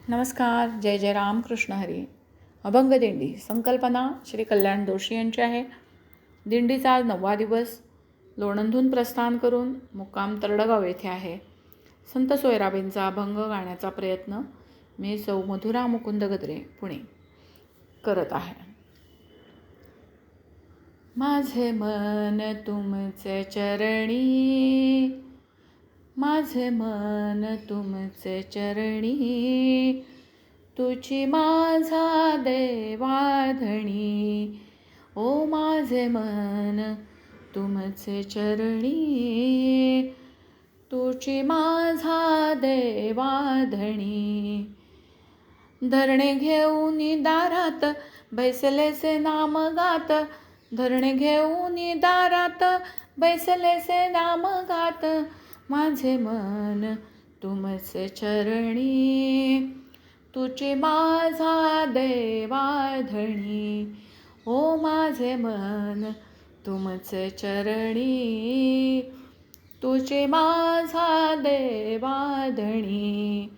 नमस्कार. जय जय राम कृष्ण हरी. अभंग दिंडी संकल्पना श्री कल्याण जोशी यांची आहे. दिंडीचा आज 9वा दिवस. लोणंदहून प्रस्थान करून मुक्काम तरडगाव येथे आहे. संत सोयराबाईंचा अभंग गाण्याचा प्रयत्न मी सौ मधुरा मुकुंद गद्रे पुणे करत आहे. माझे मन तुमचे चरणी, माझे मन तुमचे चरणी, तुझी माझा देवाधणी. ओ माझे मन तुमचे चरणी, तुझी माझा देवाधणी. धरणे घेऊन दारात बैसलेसे नाम गात, धरणे घेऊन दारात बैसलेसे नाम गात. माझे मन तुमचे चरणी, तुझी माझा देवाधणी. ओ माझे मन तुमचे चरणी, तुझी माझा देवाधणी.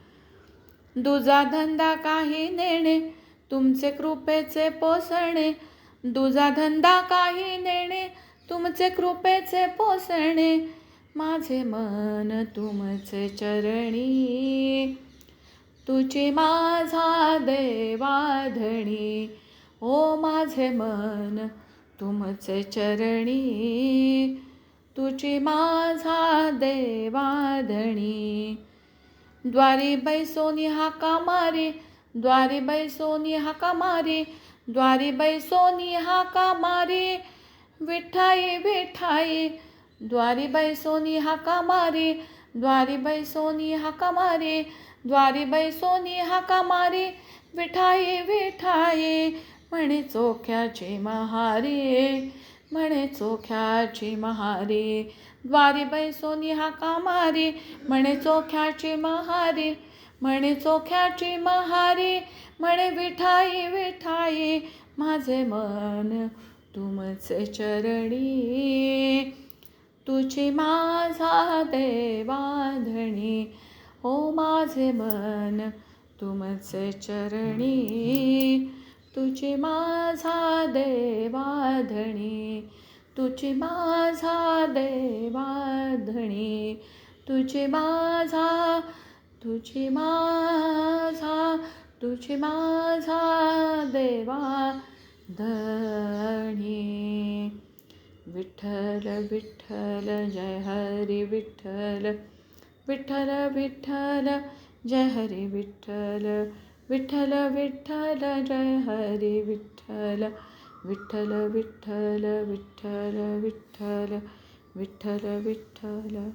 दुजा धंदा काही नेणे, तुमचे कृपेचे पोसणे. दुजा धंदा काही नेणे, तुमचे कृपेचे पोसणे. माझे मन तुमचे चरणी, तुझी माझा देवाधणी. ओ माझे मन तुमचे चरणी, तुझी माझा देवाधणी. द्वारी बैसोनी हाका मारी, द्वारी बैसोनी हाका मारी, द्वारी बैसोनी हाका मारी. विठाई विठाई, द्वारी बैसोनी हाका मारी, द्वारी बैसोनी हाका मारी, द्वारी बैसोनी हाका मारी. विठाई विठाई, म्हणे चोख्याची महारी, म्हणे चोख्याची महारी. द्वारी बैसोनी हाका मारी, म्हणे चोख्याची महारी, म्हणे चोख्याची महारी. म्हणे विठाई विठाई, माझे मन तुमचे चरणी, तुझी माझा देवाधणी. ओ माझे मन तुमचे चरणी, तुझी माझा देवाधणी. तुझी माझा देवाधणी, तुझी माझा, तुझी माझा, तुझी माझा देवाधणी. विठ्ठल विठ्ठल जय हरी विठ्ठल, विठ्ठल विठ्ठल जय हरी विठ्ठल, विठ्ठल विठ्ठल जय हरी विठ्ठल, विठ्ठल विठ्ठल विठ्ठल विठ्ठल विठ्ठल विठ्ठल.